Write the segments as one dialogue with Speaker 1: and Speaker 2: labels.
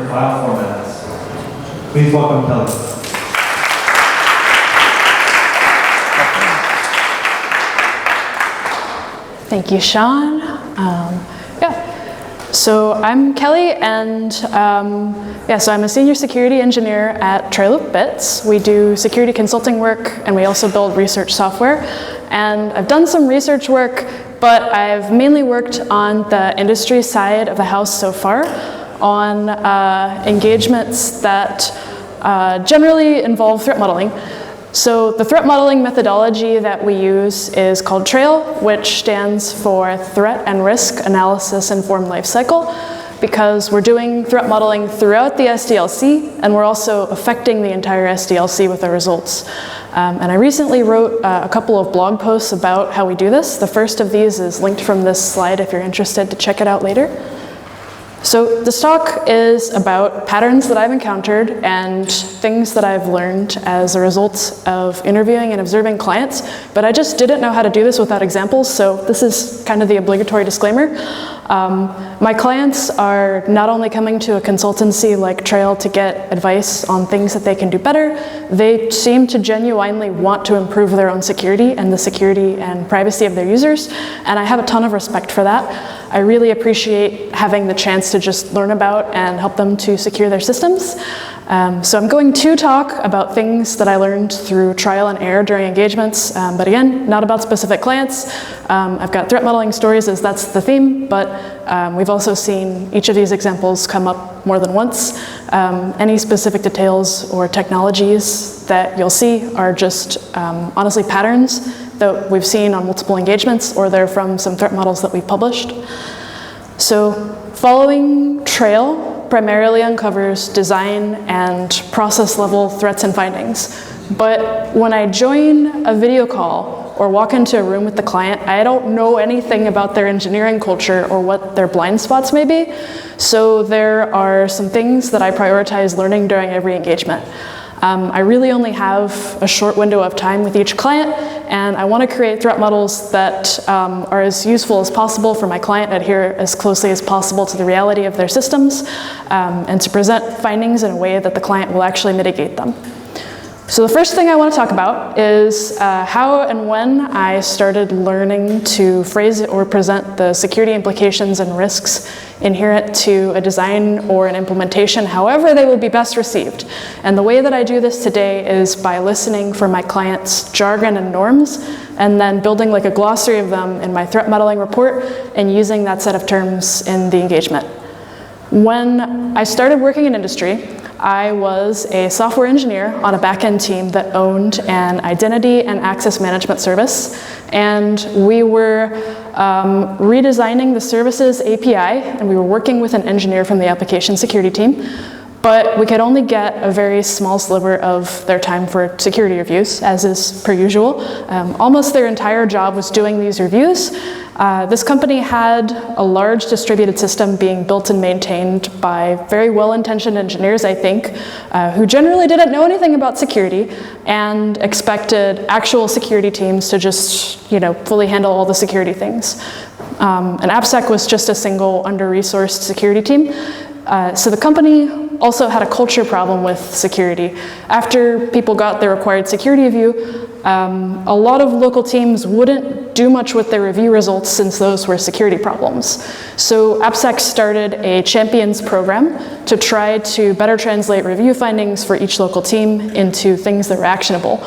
Speaker 1: file formats. Please welcome Kelly.
Speaker 2: Thank you, Sean. So I'm Kelly, and so I'm a senior security engineer at Triloop Bits. We do security consulting work, and we also build research software. And I've done some research work, but I've mainly worked on the industry side of the house so far, on engagements that generally involve threat modeling. So the threat modeling methodology that we use is called TRAIL, which stands for Threat and Risk Analysis Informed Lifecycle, because we're doing threat modeling throughout the SDLC, and we're also affecting the entire SDLC with our results. And I recently wrote a couple of blog posts about how we do this. The first of these is linked from this slide if you're interested to check it out later. So this talk is about patterns that I've encountered and things that I've learned as a result of interviewing and observing clients, but I just didn't know how to do this without examples, so this is kind of the obligatory disclaimer. My clients are not only coming to a consultancy like Trail to get advice on things that they can do better, they seem to genuinely want to improve their own security and the security and privacy of their users, and I have a ton of respect for that. I really appreciate having the chance to just learn about and help them to secure their systems. So I'm going to talk about things that I learned through trial and error during engagements, but again, not about specific clients. I've got threat modeling stories as that's the theme, but we've also seen each of these examples come up more than once. Any specific details or technologies that you'll see are just honestly patterns that we've seen on multiple engagements, or they're from some threat models that we've published. So following Trail primarily uncovers design and process level threats and findings. But when I join a video call or walk into a room with the client, I don't know anything about their engineering culture or what their blind spots may be. So there are some things that I prioritize learning during every engagement. I really only have a short window of time with each client, and I want to create threat models that are as useful as possible for my client, adhere as closely as possible to the reality of their systems, and to present findings in a way that the client will actually mitigate them. So the first thing I want to talk about is how and when I started learning to phrase or present the security implications and risks inherent to a design or an implementation, however they will be best received. And the way that I do this today is by listening for my clients' jargon and norms, and then building like a glossary of them in my threat modeling report and using that set of terms in the engagement. When I started working in industry, I was a software engineer on a back-end team that owned an identity and access management service, and we were redesigning the services API, and we were working with an engineer from the application security team, but we could only get a very small sliver of their time for security reviews, as is per usual. Almost their entire job was doing these reviews. This company had a large distributed system being built and maintained by very well-intentioned engineers, I think, who generally didn't know anything about security and expected actual security teams to just, fully handle all the security things. And AppSec was just a single under-resourced security team. So the company also had a culture problem with security. After people got their required security review, a lot of local teams wouldn't do much with their review results since those were security problems. So AppSec started a champions program to try to better translate review findings for each local team into things that were actionable.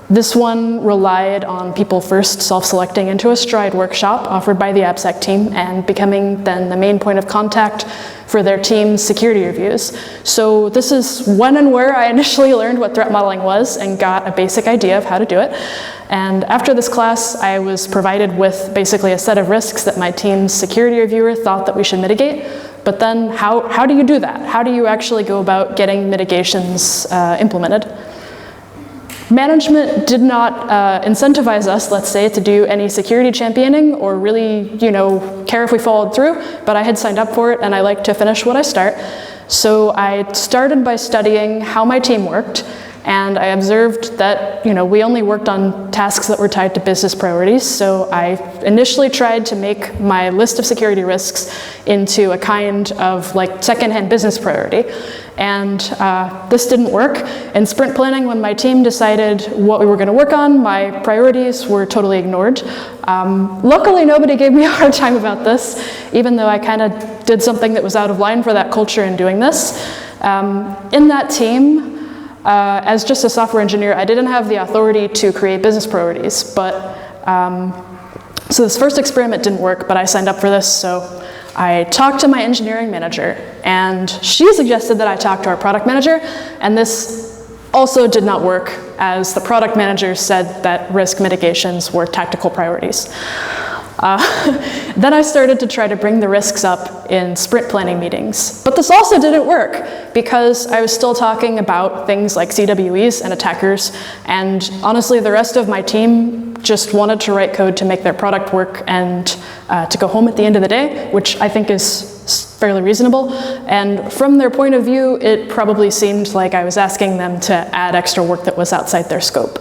Speaker 2: This one relied on people first self-selecting into a Stride workshop offered by the AppSec team and becoming then the main point of contact for their team's security reviews. So this is when and where I initially learned what threat modeling was and got a basic idea of how to do it. And after this class, I was provided with basically a set of risks that my team's security reviewer thought that we should mitigate. But then how do you do that? How do you actually go about getting mitigations implemented? Management did not incentivize us, let's say, to do any security championing or really, care if we followed through, but I had signed up for it and I like to finish what I start. So I started by studying how my team worked and I observed that we only worked on tasks that were tied to business priorities. So I initially tried to make my list of security risks into a kind of like secondhand business priority. And this didn't work. In sprint planning, when my team decided what we were going to work on, my priorities were totally ignored. Luckily, nobody gave me a hard time about this, even though I kind of did something that was out of line for that culture in doing this. In that team, as just a software engineer, I didn't have the authority to create business priorities. But so this first experiment didn't work, but I signed up for this. So I talked to my engineering manager, and she suggested that I talk to our product manager, and this also did not work, as the product manager said that risk mitigations were tactical priorities. Then I started to try to bring the risks up in sprint planning meetings, but this also didn't work because I was still talking about things like CWEs and attackers, and honestly the rest of my team just wanted to write code to make their product work and to go home at the end of the day, which I think is fairly reasonable. And from their point of view, it probably seemed like I was asking them to add extra work that was outside their scope.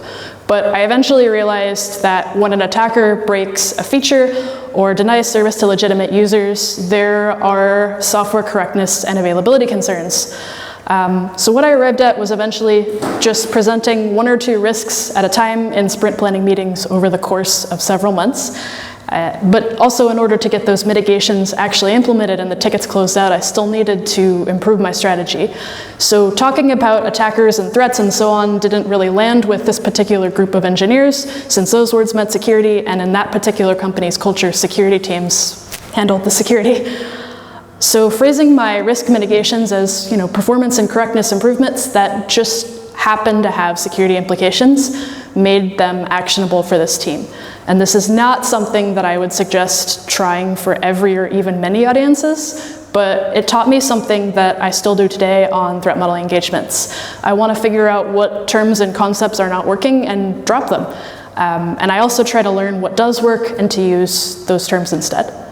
Speaker 2: But I eventually realized that when an attacker breaks a feature or denies service to legitimate users, there are software correctness and availability concerns. So what I arrived at was eventually just presenting 1 or 2 risks at a time in sprint planning meetings over the course of several months. But also, in order to get those mitigations actually implemented and the tickets closed out, I still needed to improve my strategy. So talking about attackers and threats and so on didn't really land with this particular group of engineers, since those words meant security, and in that particular company's culture, security teams handled the security. So phrasing my risk mitigations as performance and correctness improvements that just happen to have security implications made them actionable for this team. And this is not something that I would suggest trying for every or even many audiences, but it taught me something that I still do today on threat modeling engagements. I want to figure out what terms and concepts are not working and drop them. And I also try to learn what does work and to use those terms instead.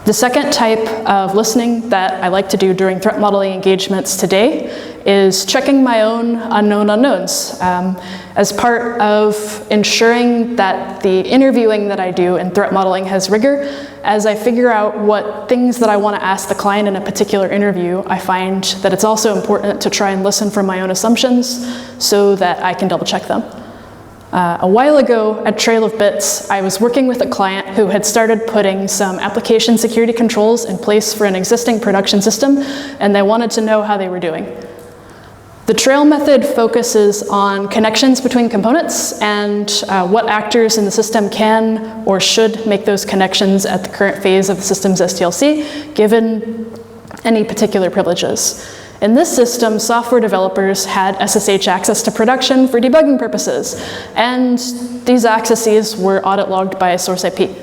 Speaker 2: The second type of listening that I like to do during threat modeling engagements today is checking my own unknown unknowns. As part of ensuring that the interviewing that I do in threat modeling has rigor, as I figure out what things that I want to ask the client in a particular interview, I find that it's also important to try and listen for my own assumptions so that I can double check them. A while ago at Trail of Bits, I was working with a client who had started putting some application security controls in place for an existing production system, and they wanted to know how they were doing. The Trail method focuses on connections between components and what actors in the system can or should make those connections at the current phase of the system's SDLC, given any particular privileges. In this system, software developers had SSH access to production for debugging purposes, and these accesses were audit logged by source IP.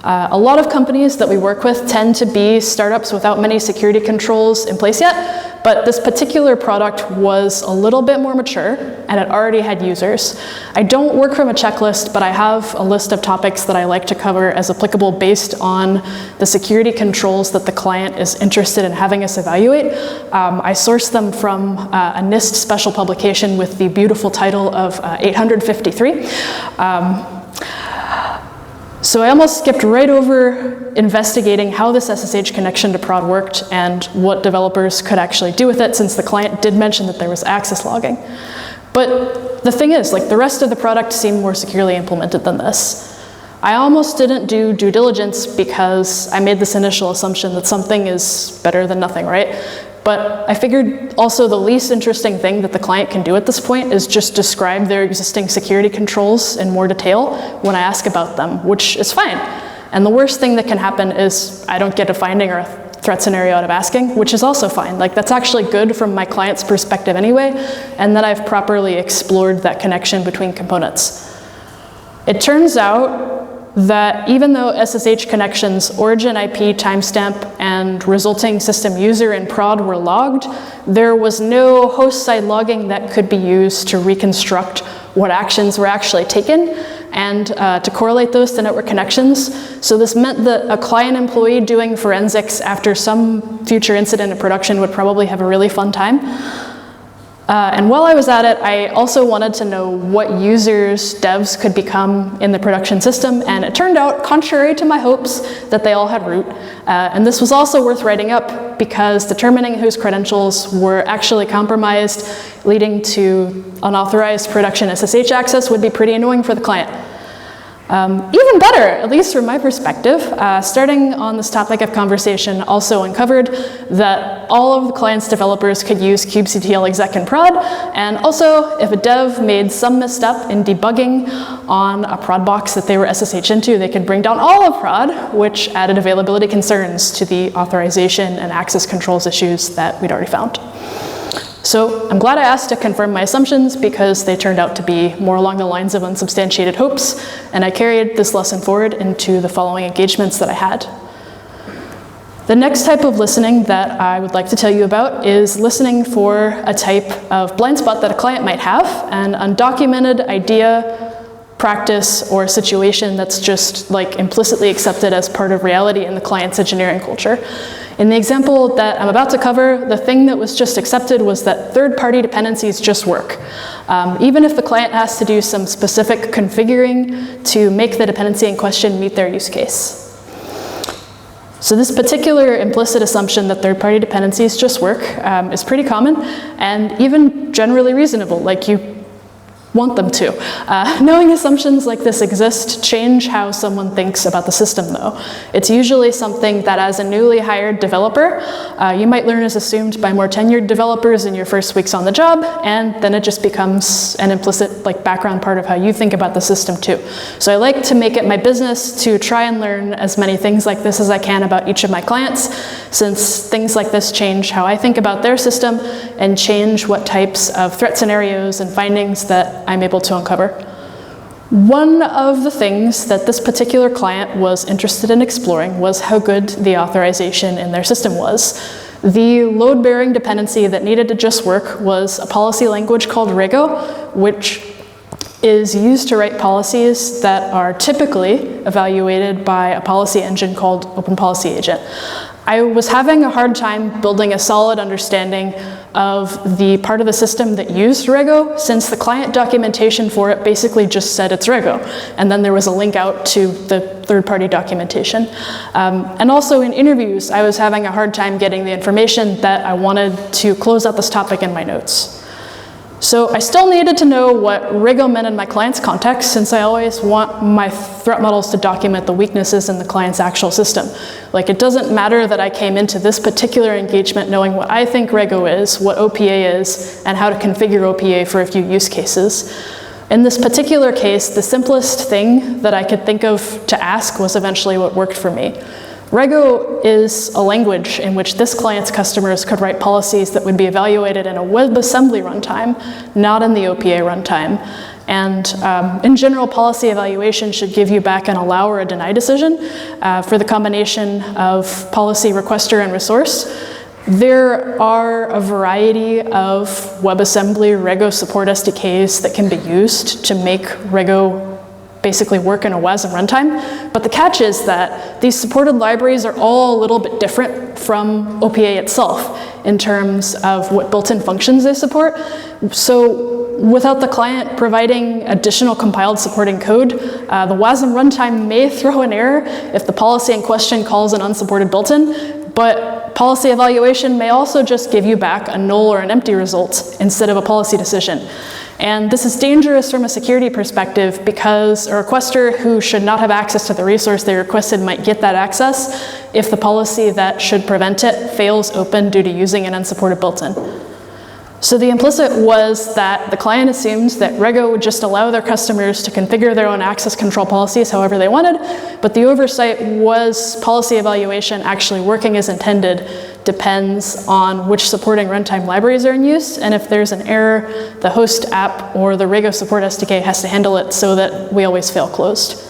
Speaker 2: A lot of companies that we work with tend to be startups without many security controls in place yet, but this particular product was a little bit more mature and it already had users. I don't work from a checklist, but I have a list of topics that I like to cover as applicable based on the security controls that the client is interested in having us evaluate. I source them from a NIST special publication with the beautiful title of 853. So I almost skipped right over investigating how this SSH connection to prod worked and what developers could actually do with it, since the client did mention that there was access logging. But the thing is, the rest of the product seemed more securely implemented than this. I almost didn't do due diligence because I made this initial assumption that something is better than nothing, right? But I figured also the least interesting thing that the client can do at this point is just describe their existing security controls in more detail when I ask about them, which is fine. And the worst thing that can happen is I don't get a finding or a threat scenario out of asking, which is also fine. That's actually good from my client's perspective anyway, and then I've properly explored that connection between components. It turns out that even though SSH connections, origin IP, timestamp, and resulting system user and prod were logged, there was no host-side logging that could be used to reconstruct what actions were actually taken and to correlate those to network connections. So this meant that a client employee doing forensics after some future incident in production would probably have a really fun time. And while I was at it, I also wanted to know what users devs could become in the production system, and it turned out, contrary to my hopes, that they all had root. And this was also worth writing up because determining whose credentials were actually compromised, leading to unauthorized production SSH access, would be pretty annoying for the client. Even better, at least from my perspective, starting on this topic of conversation also uncovered that all of the client's developers could use kubectl exec and prod, and also if a dev made some misstep in debugging on a prod box that they were SSH into, they could bring down all of prod, which added availability concerns to the authorization and access controls issues that we'd already found. So I'm glad I asked to confirm my assumptions because they turned out to be more along the lines of unsubstantiated hopes, and I carried this lesson forward into the following engagements that I had. The next type of listening that I would like to tell you about is listening for a type of blind spot that a client might have, an undocumented idea, practice, or situation that's just like implicitly accepted as part of reality in the client's engineering culture. In the example that I'm about to cover, the thing that was just accepted was that third-party dependencies just work. Even if the client has to do some specific configuring to make the dependency in question meet their use case. So this particular implicit assumption that third-party dependencies just work is pretty common and even generally reasonable, like you want them to. Knowing assumptions like this exist change how someone thinks about the system, though. It's usually something that as a newly hired developer, you might learn is assumed by more tenured developers in your first weeks on the job, and then it just becomes an implicit background part of how you think about the system too. So I like to make it my business to try and learn as many things like this as I can about each of my clients, since things like this change how I think about their system and change what types of threat scenarios and findings that I'm able to uncover. One of the things that this particular client was interested in exploring was how good the authorization in their system was. The load-bearing dependency that needed to just work was a policy language called Rego, which is used to write policies that are typically evaluated by a policy engine called Open Policy Agent. I was having a hard time building a solid understanding of the part of the system that used Rego, since the client documentation for it basically just said it's Rego, and then there was a link out to the third-party documentation. And also in interviews, I was having a hard time getting the information that I wanted to close out this topic in my notes. So I still needed to know what Rego meant in my client's context, since I always want my threat models to document the weaknesses in the client's actual system. Like, it doesn't matter that I came into this particular engagement knowing what I think Rego is, what OPA is, and how to configure OPA for a few use cases. In this particular case, the simplest thing that I could think of to ask was eventually what worked for me. Rego is a language in which this client's customers could write policies that would be evaluated in a WebAssembly runtime, not in the OPA runtime. And in general, policy evaluation should give you back an allow or a deny decision for the combination of policy requester and resource. There are a variety of WebAssembly Rego support SDKs that can be used to make Rego basically work in a WASM runtime, but the catch is that these supported libraries are all a little bit different from OPA itself in terms of what built-in functions they support. So without the client providing additional compiled supporting code, the WASM runtime may throw an error if the policy in question calls an unsupported built-in, but policy evaluation may also just give you back a null or an empty result instead of a policy decision. And this is dangerous from a security perspective because a requester who should not have access to the resource they requested might get that access if the policy that should prevent it fails open due to using an unsupported built-in. So the implicit was that the client assumed that Rego would just allow their customers to configure their own access control policies however they wanted, but the oversight was policy evaluation actually working as intended depends on which supporting runtime libraries are in use, and if there's an error, the host app or the Rego support SDK has to handle it so that we always fail closed.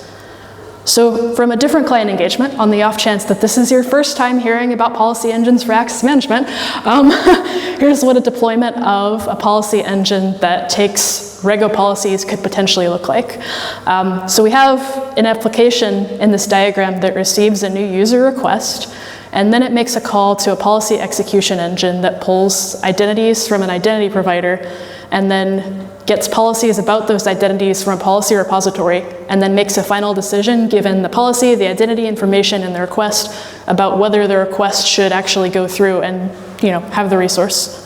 Speaker 2: So from a different client engagement, on the off chance that this is your first time hearing about policy engines for access management, here's what a deployment of a policy engine that takes Rego policies could potentially look like. So we have an application in this diagram that receives a new user request, and then it makes a call to a policy execution engine that pulls identities from an identity provider, and then gets policies about those identities from a policy repository, and then makes a final decision given the policy, the identity information, and the request about whether the request should actually go through and have the resource.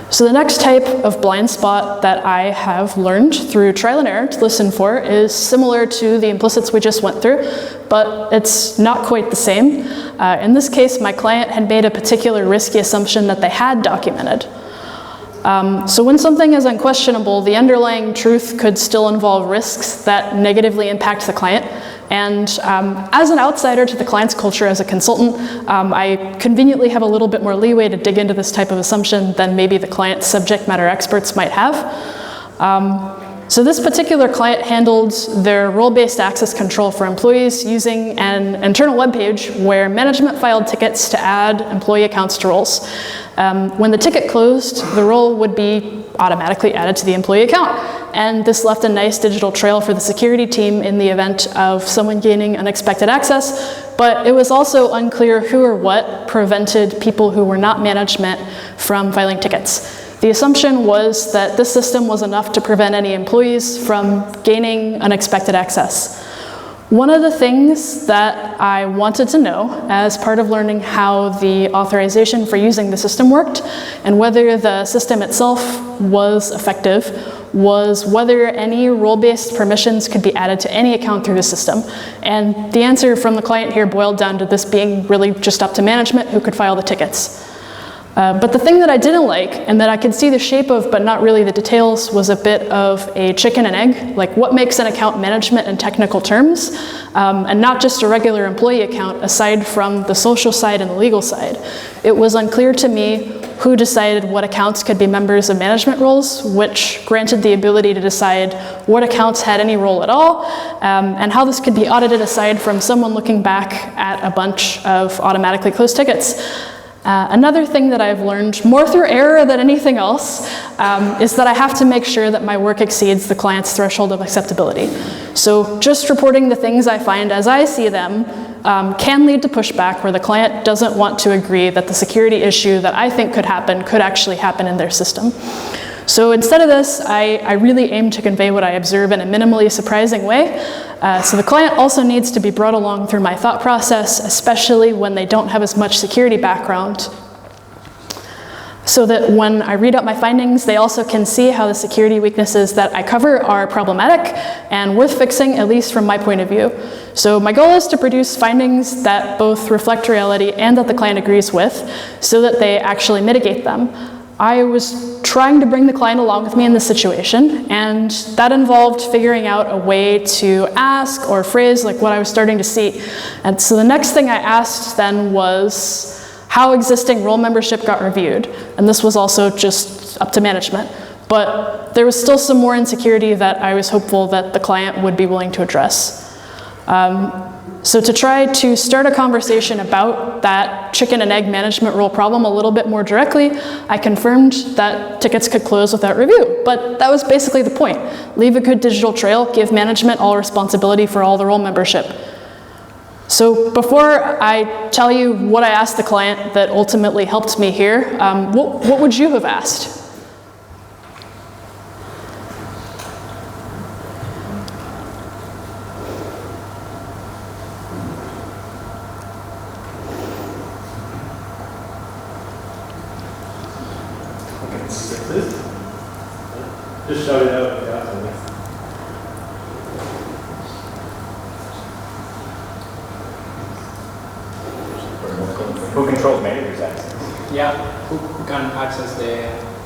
Speaker 2: So the next type of blind spot that I have learned through trial and error to listen for is similar to the implicits we just went through, but it's not quite the same. In this case, my client had made a particular risky assumption that they had documented. So when something is unquestionable, the underlying truth could still involve risks that negatively impact the client. And as an outsider to the client's culture as a consultant, I conveniently have a little bit more leeway to dig into this type of assumption than maybe the client's subject matter experts might have. So this particular client handled their role-based access control for employees using an internal web page where management filed tickets to add employee accounts to roles. When the ticket closed, the role would be automatically added to the employee account. And this left a nice digital trail for the security team in the event of someone gaining unexpected access, but it was also unclear who or what prevented people who were not management from filing tickets. The assumption was that this system was enough to prevent any employees from gaining unexpected access. One of the things that I wanted to know as part of learning how the authorization for using the system worked and whether the system itself was effective was whether any role-based permissions could be added to any account through the system. And the answer from the client here boiled down to this being really just up to management who could file the tickets. But the thing that I didn't like, and that I could see the shape of but not really the details, was a bit of a chicken and egg, like what makes an account management in technical terms, and not just a regular employee account aside from the social side and the legal side. It was unclear to me who decided what accounts could be members of management roles, which granted the ability to decide what accounts had any role at all, and how this could be audited aside from someone looking back at a bunch of automatically closed tickets. Another thing that I've learned, more through error than anything else, is that I have to make sure that my work exceeds the client's threshold of acceptability. So just reporting the things I find as I see them can lead to pushback where the client doesn't want to agree that the security issue that I think could happen could actually happen in their system. So instead of this, I really aim to convey what I observe in a minimally surprising way. So the client also needs to be brought along through my thought process, especially when they don't have as much security background, so that when I read out my findings, they also can see how the security weaknesses that I cover are problematic and worth fixing, at least from my point of view. So my goal is to produce findings that both reflect reality and that the client agrees with, so that they actually mitigate them. I was trying to bring the client along with me in this situation, and that involved figuring out a way to ask or phrase like what I was starting to see. And so the next thing I asked then was how existing role membership got reviewed. And this was also just up to management. But there was still some more insecurity that I was hopeful that the client would be willing to address. So to try to start a conversation about that chicken and egg management role problem a little bit more directly, I confirmed that tickets could close without review. But that was basically the point. Leave a good digital trail, give management all responsibility for all the role membership. So before I tell you what I asked the client that ultimately helped me here, what would you have asked?
Speaker 1: Just shout it out.
Speaker 3: Who controls managers' access?
Speaker 4: Yeah, who can access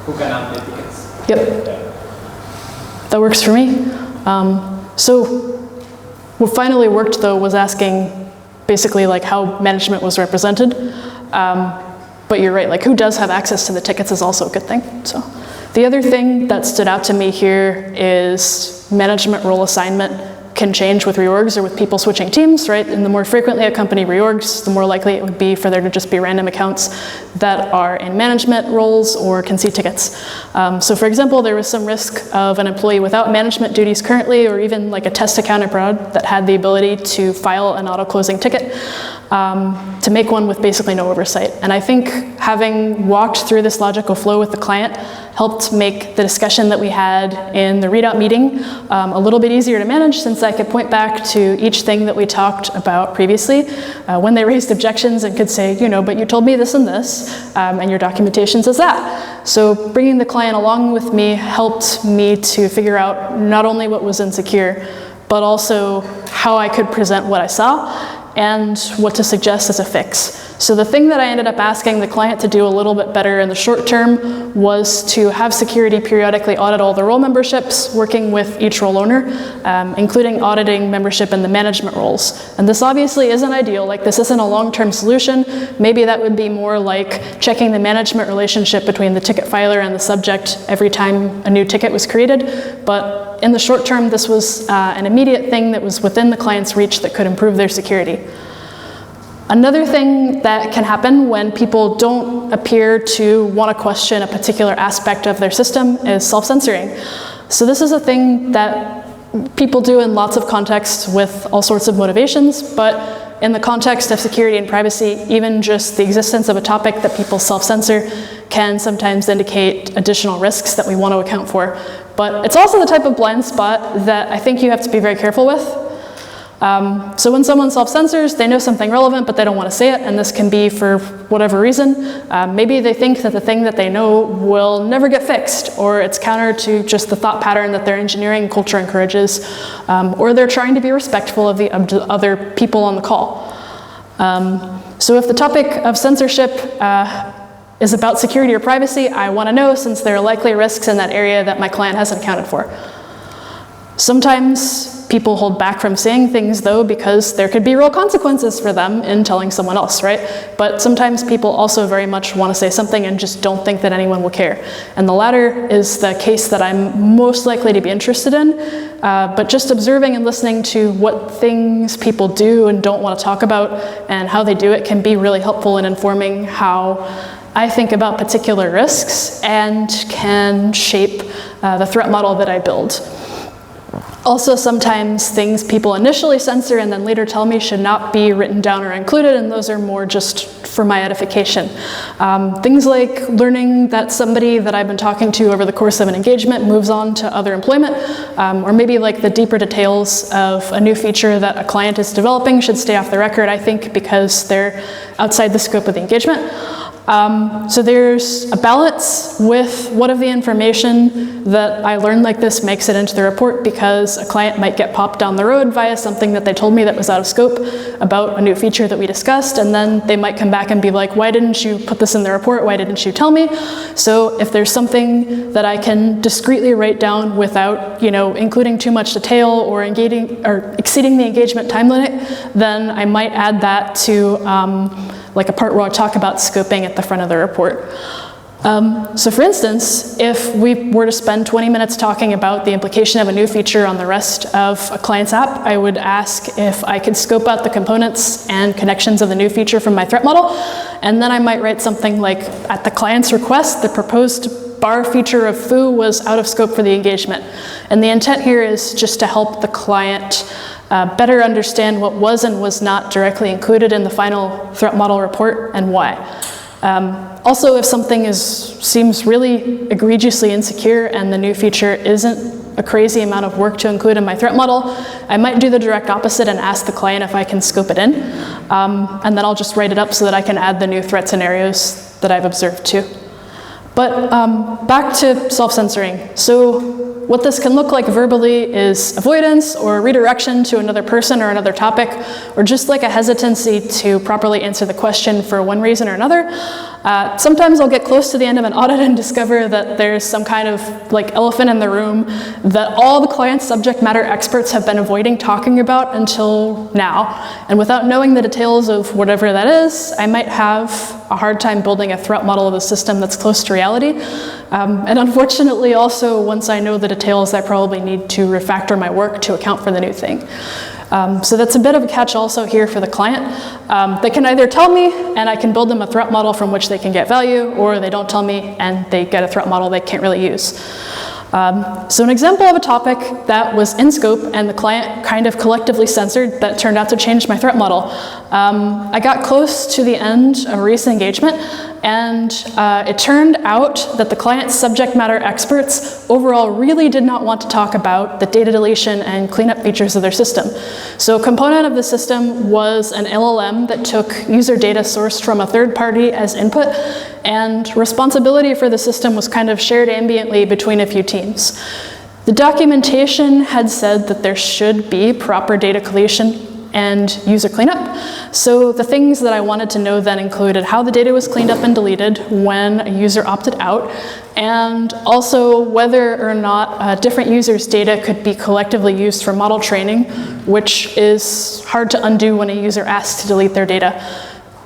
Speaker 4: who can update tickets?
Speaker 2: Yep, that works for me. So what finally worked though was asking basically like how management was represented. But you're right, like who does have access to the tickets is also a good thing. So the other thing that stood out to me here is management role assignment can change with reorgs or with people switching teams, right? And the more frequently a company reorgs, the more likely it would be for there to just be random accounts that are in management roles or can see tickets. So for example, there was some risk of an employee without management duties currently, or even like a test account abroad that had the ability to file an auto-closing ticket. to make one with basically no oversight. And I think having walked through this logical flow with the client helped make the discussion that we had in the readout meeting a little bit easier to manage, since I could point back to each thing that we talked about previously when they raised objections and could say, but you told me this and this, and your documentation says that. So bringing the client along with me helped me to figure out not only what was insecure, but also how I could present what I saw and what to suggest as a fix. So the thing that I ended up asking the client to do a little bit better in the short term was to have security periodically audit all the role memberships, working with each role owner, including auditing membership in the management roles. And this obviously isn't ideal, this isn't a long-term solution. Maybe that would be more like checking the management relationship between the ticket filer and the subject every time a new ticket was created. But in the short term, this was an immediate thing that was within the client's reach that could improve their security. Another thing that can happen when people don't appear to want to question a particular aspect of their system is self-censoring. So this is a thing that people do in lots of contexts with all sorts of motivations, but in the context of security and privacy, even just the existence of a topic that people self-censor can sometimes indicate additional risks that we want to account for. But it's also the type of blind spot that I think you have to be very careful with. So when someone self-censors, they know something relevant, but they don't want to say it, and this can be for whatever reason. Maybe they think that the thing that they know will never get fixed, or it's counter to just the thought pattern that their engineering culture encourages, or they're trying to be respectful of the other people on the call. So if the topic of censorship is about security or privacy, I want to know, since there are likely risks in that area that my client hasn't accounted for. Sometimes people hold back from saying things, though, because there could be real consequences for them in telling someone else, right? But sometimes people also very much want to say something and just don't think that anyone will care. And the latter is the case that I'm most likely to be interested in. But just observing and listening to what things people do and don't want to talk about and how they do it can be really helpful in informing how I think about particular risks and can shape the threat model that I build. Also, sometimes things people initially censor and then later tell me should not be written down or included, and those are more just for my edification. Things like learning that somebody that I've been talking to over the course of an engagement moves on to other employment, or maybe like the deeper details of a new feature that a client is developing should stay off the record, I think, because they're outside the scope of the engagement. So there's a balance with what of the information that I learned like this makes it into the report, because a client might get popped down the road via something that they told me that was out of scope about a new feature that we discussed, and then they might come back and be like, why didn't you put this in the report? Why didn't you tell me? So if there's something that I can discreetly write down without, including too much detail or exceeding the engagement time limit, then I might add that to like a part where I talk about scoping at the front of the report. So for instance, if we were to spend 20 minutes talking about the implication of a new feature on the rest of a client's app, I would ask if I could scope out the components and connections of the new feature from my threat model, and then I might write something like, at the client's request, the proposed bar feature of foo was out of scope for the engagement. And the intent here is just to help the client better understand what was and was not directly included in the final threat model report and why. Also, if something seems really egregiously insecure and the new feature isn't a crazy amount of work to include in my threat model, I might do the direct opposite and ask the client if I can scope it in. And then I'll just write it up so that I can add the new threat scenarios that I've observed too. But back to self-censoring. So what this can look like verbally is avoidance or redirection to another person or another topic, or just like a hesitancy to properly answer the question for one reason or another. Sometimes I'll get close to the end of an audit and discover that there's some kind of elephant in the room that all the client's subject matter experts have been avoiding talking about until now. And without knowing the details of whatever that is, I might have a hard time building a threat model of the system that's close to reality. And unfortunately, also, once I know the details, I probably need to refactor my work to account for the new thing. So that's a bit of a catch also here for the client. They can either tell me and I can build them a threat model from which they can get value, or they don't tell me and they get a threat model they can't really use. So an example of a topic that was in scope and the client kind of collectively censored that turned out to change my threat model. I got close to the end of a recent engagement, and it turned out that the client's subject matter experts overall really did not want to talk about the data deletion and cleanup features of their system. So a component of the system was an LLM that took user data sourced from a third party as input, and responsibility for the system was kind of shared ambiently between a few teams. The documentation had said that there should be proper data collation and user cleanup. So the things that I wanted to know then included how the data was cleaned up and deleted when a user opted out, and also whether or not different users' data could be collectively used for model training, which is hard to undo when a user asks to delete their data.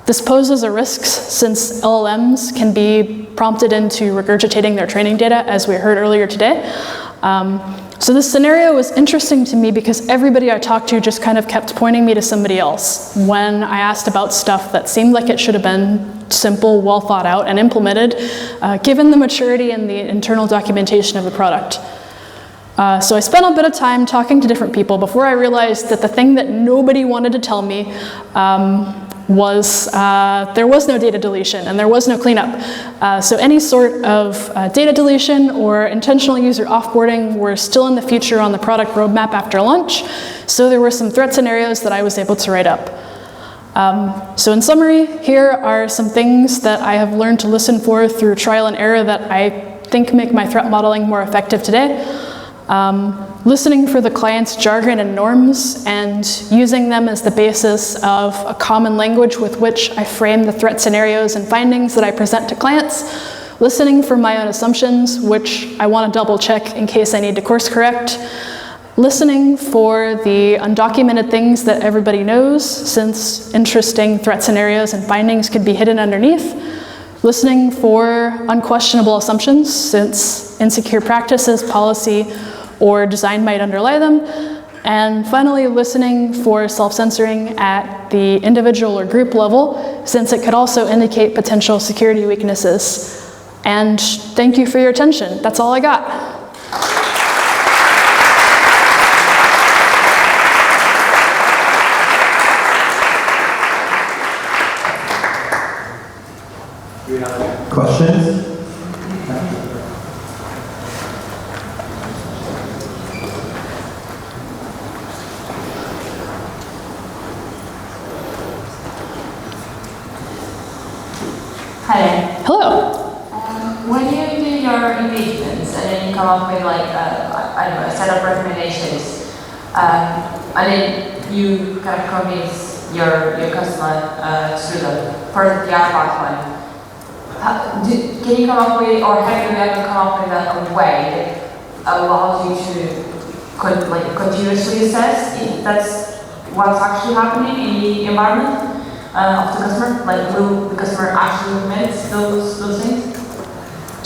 Speaker 2: This poses a risk since LLMs can be prompted into regurgitating their training data, as we heard earlier today. So this scenario was interesting to me because everybody I talked to just kind of kept pointing me to somebody else when I asked about stuff that seemed like it should have been simple, well thought out, and implemented, given the maturity and the internal documentation of the product. So I spent a bit of time talking to different people before I realized that the thing that nobody wanted to tell me was there was no data deletion and there was no cleanup. So any sort of data deletion or intentional user offboarding were still in the future on the product roadmap after launch. So there were some threat scenarios that I was able to write up. So in summary, here are some things that I have learned to listen for through trial and error that I think make my threat modeling more effective today. Listening for the client's jargon and norms and using them as the basis of a common language with which I frame the threat scenarios and findings that I present to clients. Listening for my own assumptions, which I want to double check in case I need to course correct. Listening for the undocumented things that everybody knows, since interesting threat scenarios and findings could be hidden underneath. Listening for unquestionable assumptions, since insecure practices, policy, or design might underlie them. And finally, listening for self-censoring at the individual or group level, since it could also indicate potential security weaknesses. And thank you for your attention. That's all I got.
Speaker 3: Questions?
Speaker 5: Hi.
Speaker 2: Hello.
Speaker 5: When you do your engagements and then you come up with like I don't know, a set of recommendations, and then you kind of convince your customer through the first the pipeline. Can you come up with, or have you ever come up with a way that allows you to continuously assess if that's what's actually happening in the environment of the customer? Like, will the customer actually implement those things?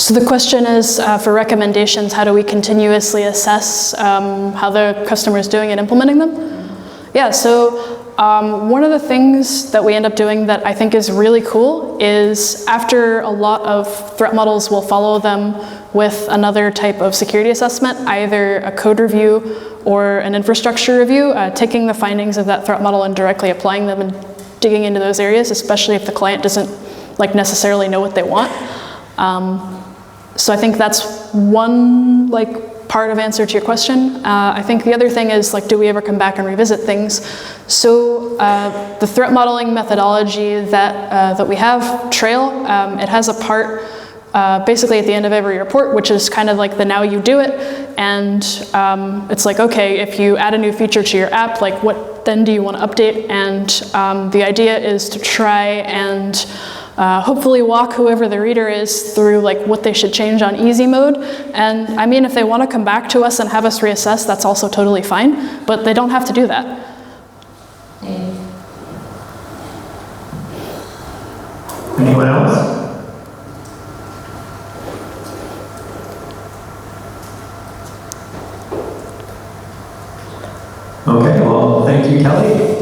Speaker 2: So the question is, for recommendations, how do we continuously assess how the customer is doing and implementing them? Yeah, so one of the things that we end up doing that I think is really cool is after a lot of threat models will follow them with another type of security assessment, either a code review or an infrastructure review, taking the findings of that threat model and directly applying them and digging into those areas, especially if the client doesn't necessarily know what they want. So I think that's one part of answer to your question. I think the other thing is do we ever come back and revisit things? So the threat modeling methodology that we have, Trail, it has a part basically at the end of every report, which is kind of like the now you do it. And it's okay, if you add a new feature to your app, what then do you want to update? And the idea is to try and hopefully walk whoever the reader is through what they should change on easy mode. And I mean, if they want to come back to us and have us reassess, that's also totally fine, but they don't have to do that.
Speaker 3: Anyone else? Okay, well, thank you, Kelly.